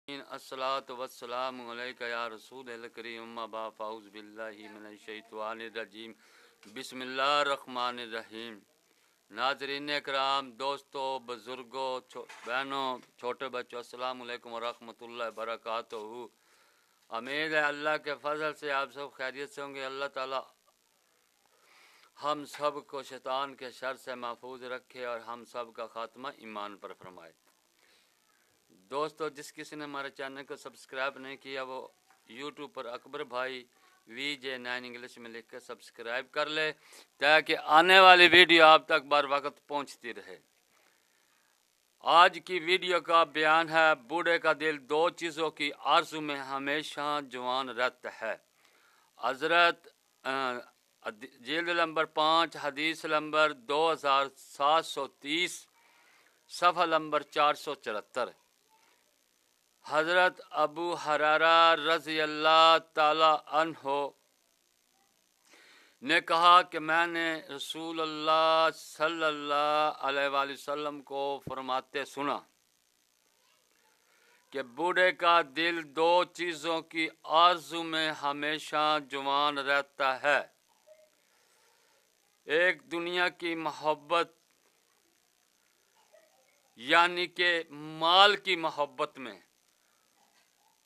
अस्सलातु वस्सलामु अलैका या रसूल करीम अम्मा बाद फ़अऊज़ु बिल्लाहि मिनश शैतानिर रजीम बिस्मिल्लाहिर रहमानिर रहीम। नाज़रीन इकराम, दोस्तों, बुज़ुर्गों, बहनों, छोटे बच्चों, अस्सलामु अलैकुम व रहमतुल्लाहि व बरकातुहू। उम्मीद है अल्लाह के फजल से आप सब खैरियत से होंगे। अल्लाह ताला हम सब को शैतान के शर से महफूज रखे और हम सब का खात्मा ईमान पर फरमाए। दोस्तों, जिस किसी ने हमारे चैनल को सब्सक्राइब नहीं किया वो यूट्यूब पर अकबर भाई VJ9 इंग्लिश में लिख कर सब्सक्राइब कर ले ताकि आने वाली वीडियो आप तक बर वक्त पहुँचती रहे। आज की वीडियो का बयान है बूढ़े का दिल दो चीज़ों की आरज़ू में हमेशा जवान रहता है। हज़रत जिल्द नंबर 5 हदीस नंबर 2730 सफ़ा नंबर 474। हज़रत अबू हुरैरा रज़ी अल्लाह ताला अन्हो ने कहा कि मैंने रसूलुल्लाह सल्लल्लाहु अलैहि वसल्लम को फरमाते सुना कि बूढ़े का दिल दो चीज़ों की आरज़ू में हमेशा जवान रहता है। एक दुनिया की मोहब्बत यानी कि माल की मोहब्बत में,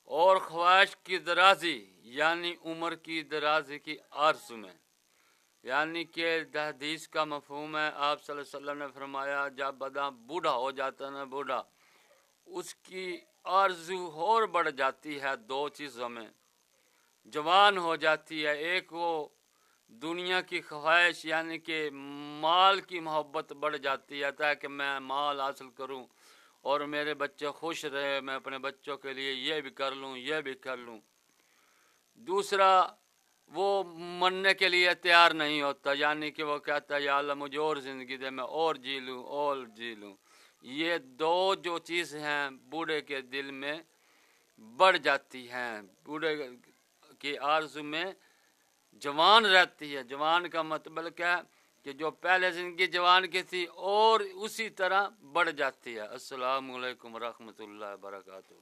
और ख्वाहिश की दराजी यानी उम्र की दराजी की आरज़ू में। यानी कि हदीस का मफ़हूम है, आप सल्लल्लाहु अलैहि वसल्लम ने फरमाया जब बंदा बूढ़ा हो जाता है ना, बूढ़ा उसकी आरज़ू और बढ़ जाती है दो चीज़ों में, जवान हो जाती है। एक वो दुनिया की ख्वाहिश यानी कि माल की मोहब्बत बढ़ जाती है ताकि मैं माल हासिल करूं और मेरे बच्चे खुश रहे, मैं अपने बच्चों के लिए ये भी कर लूं, ये भी कर लूं। दूसरा, वो मरने के लिए तैयार नहीं होता, यानी कि वो कहता है या अल्लाह मुझे और ज़िंदगी दे, मैं और जी लूं और जी लूं। ये दो जो चीज़ हैं बूढ़े के दिल में बढ़ जाती हैं, बूढ़े की आरज़ू में जवान रहती है। जवान का मतलब क्या है कि जो पहले ज़िंदगी जवान की थी और उसी तरह बढ़ जाती है। अस्सलामु अलैकुम रहमतुल्लाहि व बरकातुहू।